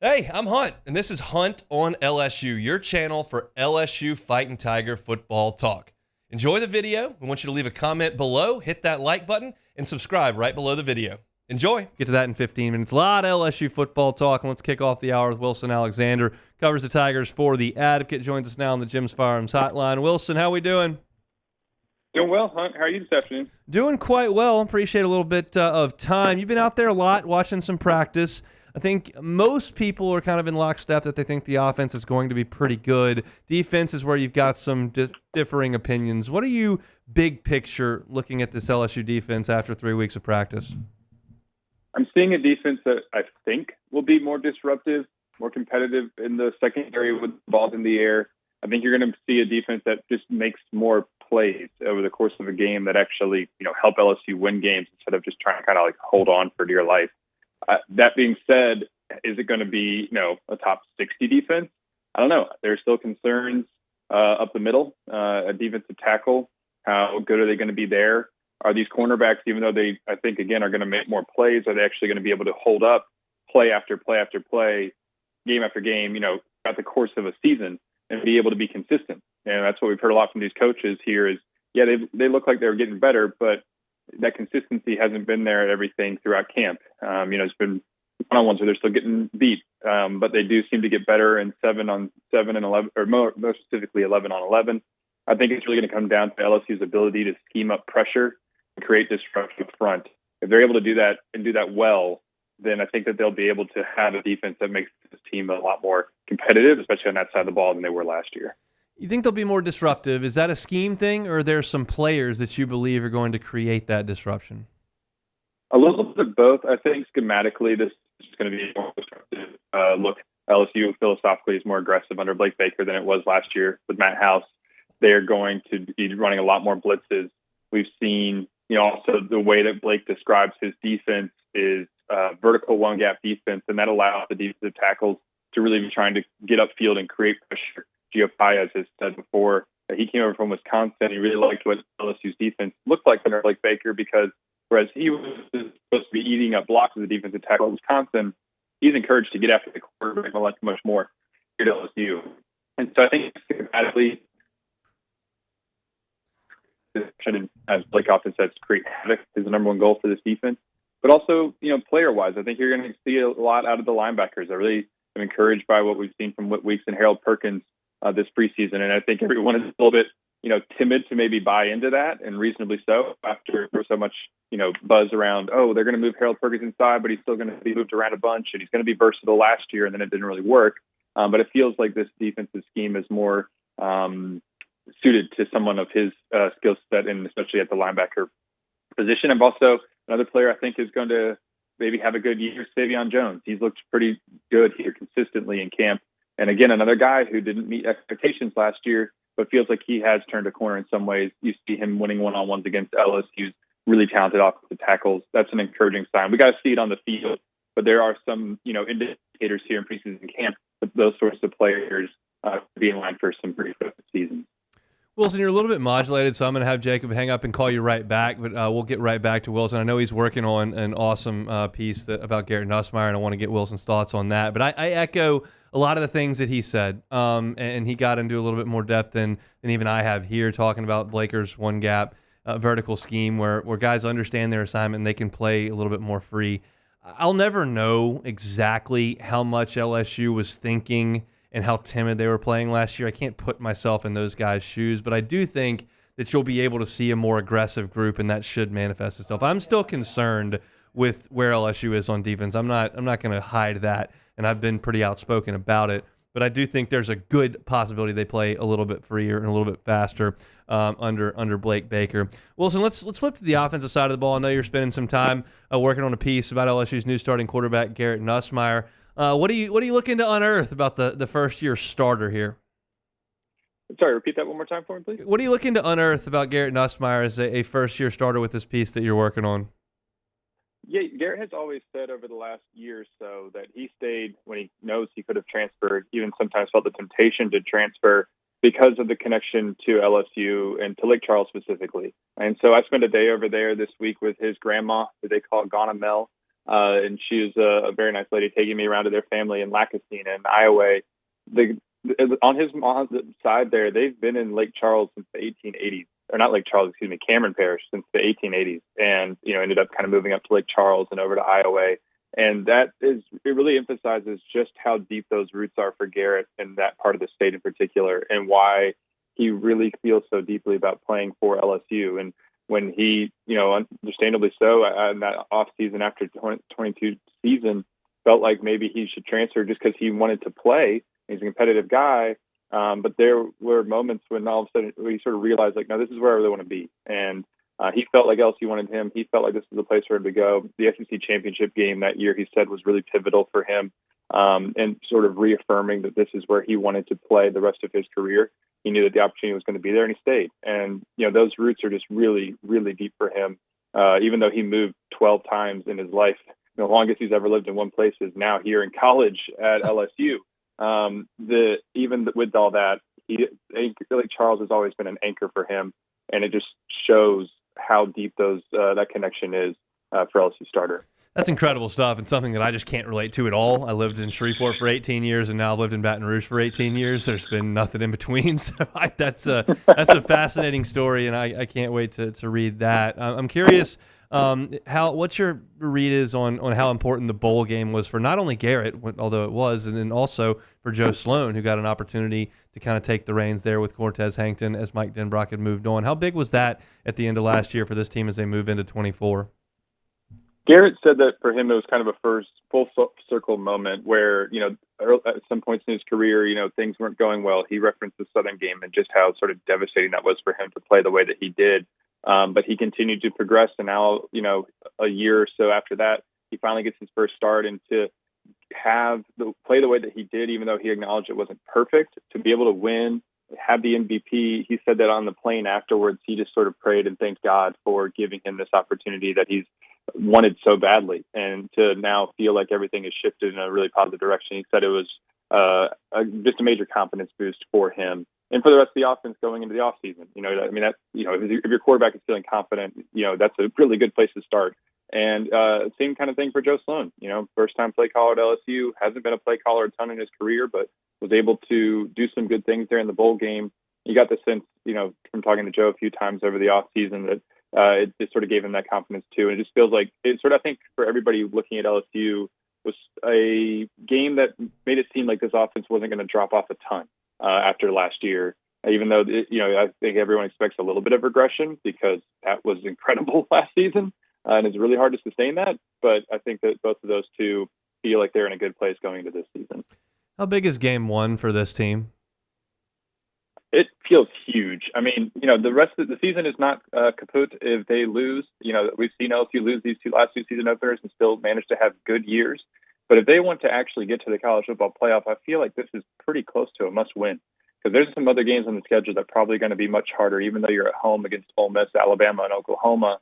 Hey, I'm Hunt, and this is Hunt on LSU, your channel for LSU Fighting Tiger football talk. Enjoy the video. We want you to leave a comment below, hit that like button, and subscribe right below the video. Enjoy. Get to that in 15 minutes. A lot of LSU football talk, and let's kick off the hour with Wilson Alexander. Covers the Tigers for The Advocate. Joins us now on the Jim's Firearms Hotline. Wilson, how we doing? Doing well, Hunt. How are you this afternoon? Doing quite well. Appreciate a little bit of time. You've been out there a lot watching some practice. I think most people are kind of in lockstep that they think the offense is going to be pretty good. Defense is where you've got some differing opinions. What are you, big picture, looking at this LSU defense after 3 weeks of practice? I'm seeing a defense that I think will be more disruptive, more competitive in the secondary with balls in the air. I think you're going to see a defense that just makes more plays over the course of a game that actually, help LSU win games instead of just trying to kind of like hold on for dear life. That being said, is it going to be, a top 60 defense? I don't know. There are still concerns up the middle, a defensive tackle. How good are they going to be there? Are these cornerbacks, even though they, I think, again, are going to make more plays, are they actually going to be able to hold up play after play after play, game after game, throughout the course of a season and be able to be consistent? And that's what we've heard a lot from these coaches here is, yeah, they look like they're getting better, but that consistency hasn't been there at everything throughout camp. It's been one-on-ones where they're still getting beat, but they do seem to get better in 7-on-7 and 11, or more specifically 11-on-11. I think it's really going to come down to LSU's ability to scheme up pressure and create disruption up front. If they're able to do that and do that well, then I think that they'll be able to have a defense that makes this team a lot more competitive, especially on that side of the ball, than they were last year. You think they'll be more disruptive? Is that a scheme thing, or are there some players that you believe are going to create that disruption? A little bit of both. I think schematically this is going to be more disruptive. Look, LSU philosophically is more aggressive under Blake Baker than it was last year with Matt House. They're going to be running a lot more blitzes. We've seen, also the way that Blake describes his defense is vertical one-gap defense, and that allows the defensive tackles to really be trying to get upfield and create pressure. Gio Paez has said before that he came over from Wisconsin. He really liked what LSU's defense looked like under Blake Baker because whereas he was supposed to be eating up blocks as a defensive tackle at Wisconsin, he's encouraged to get after the quarterback much more here at LSU. And so I think schematically, as Blake often says, create havoc is the number one goal for this defense. But also, player-wise, I think you're going to see a lot out of the linebackers. I really am encouraged by what we've seen from Whit Weeks and Harold Perkins this preseason. And I think everyone is a little bit, timid to maybe buy into that, and reasonably so after there was so much, buzz around, they're going to move Harold Perkins inside, but he's still going to be moved around a bunch and he's going to be versatile last year, and then it didn't really work. But it feels like this defensive scheme is more suited to someone of his skill set, and especially at the linebacker position. And also another player I think is going to maybe have a good year, Savion Jones. He's looked pretty good here consistently in camp. And again, another guy who didn't meet expectations last year, but feels like he has turned a corner in some ways. You see him winning one-on-ones against LSU's really talented offensive tackles. That's an encouraging sign. We got to see it on the field, but there are some, indicators here in preseason camp that those sorts of players be in line for some pretty good seasons. Wilson, you're a little bit modulated, so I'm going to have Jacob hang up and call you right back, but we'll get right back to Wilson. I know he's working on an awesome piece about Garrett Nussmeier, and I want to get Wilson's thoughts on that. But I echo a lot of the things that he said, and he got into a little bit more depth than even I have here, talking about Blaker's one-gap vertical scheme where guys understand their assignment and they can play a little bit more free. I'll never know exactly how much LSU was thinking and how timid they were playing last year. I can't put myself in those guys' shoes, but I do think that you'll be able to see a more aggressive group, and that should manifest itself. I'm still concerned with where LSU is on defense. I'm not going to hide that, and I've been pretty outspoken about it. But I do think there's a good possibility they play a little bit freer and a little bit faster under Blake Baker. Wilson, let's flip to the offensive side of the ball. I know you're spending some time working on a piece about LSU's new starting quarterback, Garrett Nussmeier. What are you looking to unearth about the first-year starter here? Sorry, repeat that one more time for me, please. What are you looking to unearth about Garrett Nussmeier as a first-year starter with this piece that you're working on? Yeah, Garrett has always said over the last year or so that he stayed when he knows he could have transferred, even sometimes felt the temptation to transfer because of the connection to LSU and to Lake Charles specifically. And so I spent a day over there this week with his grandma, who they call Ghana Mel. and she was a very nice lady, taking me around to their family in Lackawanna in Iowa. On his mom's side there, they've been in Lake Charles since the 1880s, or not Lake Charles, excuse me, Cameron Parish since the 1880s, and ended up kind of moving up to Lake Charles and over to Iowa. And it really emphasizes just how deep those roots are for Garrett in that part of the state in particular, and why he really feels so deeply about playing for LSU. And when he, understandably so, in that off season after 2022 season, felt like maybe he should transfer just because he wanted to play. He's a competitive guy. But there were moments when all of a sudden we sort of realized, like, no, this is where I really want to be. And he felt like LSU wanted him. He felt like this was the place for him to go. The SEC championship game that year, he said, was really pivotal for him, and sort of reaffirming that this is where he wanted to play the rest of his career. He knew that the opportunity was going to be there, and he stayed. And, those roots are just really, really deep for him. Even though he moved 12 times in his life, the longest he's ever lived in one place is now here in college at LSU. Even with all that, Lake Charles has always been an anchor for him, and it just shows how deep that connection is for LSU starter. That's incredible stuff, and something that I just can't relate to at all. I lived in Shreveport for 18 years, and now I've lived in Baton Rouge for 18 years. There's been nothing in between, so that's a fascinating story, and I can't wait to read that. I'm curious, what's your read is on how important the bowl game was for not only Garrett, although it was, and then also for Joe Sloan, who got an opportunity to kind of take the reins there with Cortez Hankton as Mike Denbrock had moved on. How big was that at the end of last year for this team as they move into 24? Garrett said that for him it was kind of a first full circle moment where, at some points in his career, things weren't going well. He referenced the Southern game and just how sort of devastating that was for him to play the way that he did. But he continued to progress, and now, a year or so after that, he finally gets his first start, and to play the way that he did, even though he acknowledged it wasn't perfect, to be able to win, have the MVP. He said that on the plane afterwards, he just sort of prayed and thanked God for giving him this opportunity that he's wanted so badly, and to now feel like everything is shifted in a really positive direction. He said it was just a major confidence boost for him and for the rest of the offense going into the offseason. If your quarterback is feeling confident, that's a really good place to start. And same kind of thing for Joe Sloan. First time play caller at LSU, hasn't been a play caller a ton in his career, but was able to do some good things there in the bowl game. You got the sense, from talking to Joe a few times over the offseason, that it sort of gave him that confidence too. And it just feels like it sort of, I think, for everybody looking at LSU, was a game that made it seem like this offense wasn't going to drop off a ton after last year, even though, I think everyone expects a little bit of regression because that was incredible last season. And it's really hard to sustain that. But I think that both of those two feel like they're in a good place going into this season. How big is game one for this team? It feels huge. I mean, the rest of the season is not kaput if they lose. We've seen LSU lose these last two season openers and still manage to have good years. But if they want to actually get to the college football playoff, I feel like this is pretty close to a must-win. Because there's some other games on the schedule that are probably going to be much harder, even though you're at home against Ole Miss, Alabama, and Oklahoma.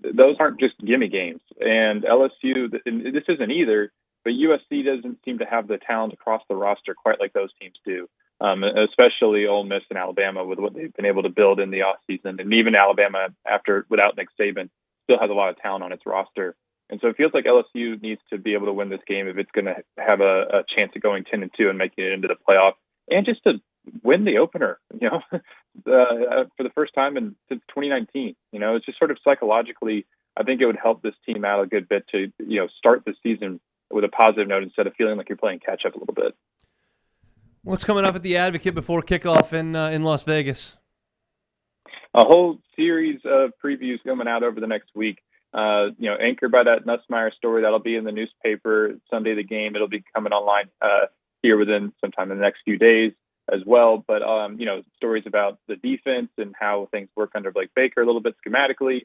Those aren't just gimme games. And LSU, and this isn't either, but USC doesn't seem to have the talent across the roster quite like those teams do. Especially Ole Miss and Alabama with what they've been able to build in the offseason. And even Alabama, without Nick Saban, still has a lot of talent on its roster. And so it feels like LSU needs to be able to win this game if it's going to have a chance of going 10-2 and making it into the playoff, and just to win the opener, for the first time since 2019. It's just sort of psychologically, I think it would help this team out a good bit to, start the season with a positive note instead of feeling like you're playing catch up a little bit. What's coming up at the Advocate before kickoff in Las Vegas? A whole series of previews coming out over the next week. Anchored by that Nussmeier story that'll be in the newspaper Sunday the game. It'll be coming online here within sometime in the next few days as well. But stories about the defense and how things work under Blake Baker a little bit schematically.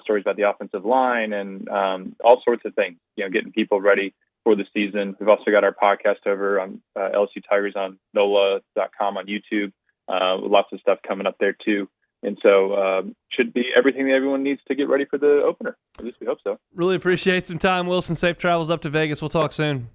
Stories about the offensive line and all sorts of things. Getting people ready for the season. We've also got our podcast over on LSU Tigers on NOLA.com on YouTube. Lots of stuff coming up there too. And so should be everything that everyone needs to get ready for the opener. At least we hope so. Really appreciate some time, Wilson. Safe travels up to Vegas. We'll talk soon.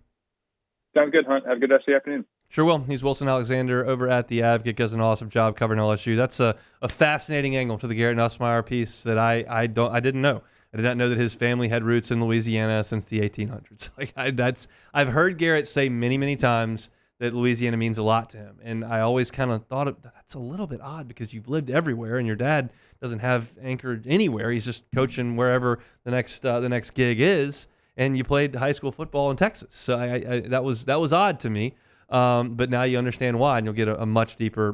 Sounds good, Hunt. Have a good rest of the afternoon. Sure will. He's Wilson Alexander over at The Advocate. Does an awesome job covering LSU. That's a fascinating angle to the Garrett Nussmeier piece that I didn't know. I did not know that his family had roots in Louisiana since the 1800s. I've heard Garrett say many, many times that Louisiana means a lot to him. And I always kind of thought that's a little bit odd because you've lived everywhere and your dad doesn't have anchored anywhere. He's just coaching wherever the next gig is. And you played high school football in Texas. So that was odd to me. But now you understand why, and you'll get a much deeper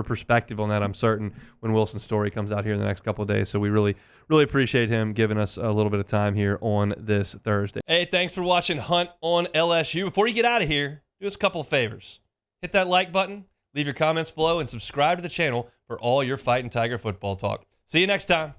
perspective on that, I'm certain, when Wilson's story comes out here in the next couple of days. So we really, really appreciate him giving us a little bit of time here on this Thursday. Hey, thanks for watching Hunt on LSU. Before you get out of here, do us a couple of favors. Hit that like button, leave your comments below, and subscribe to the channel for all your Fighting Tiger football talk. See you next time.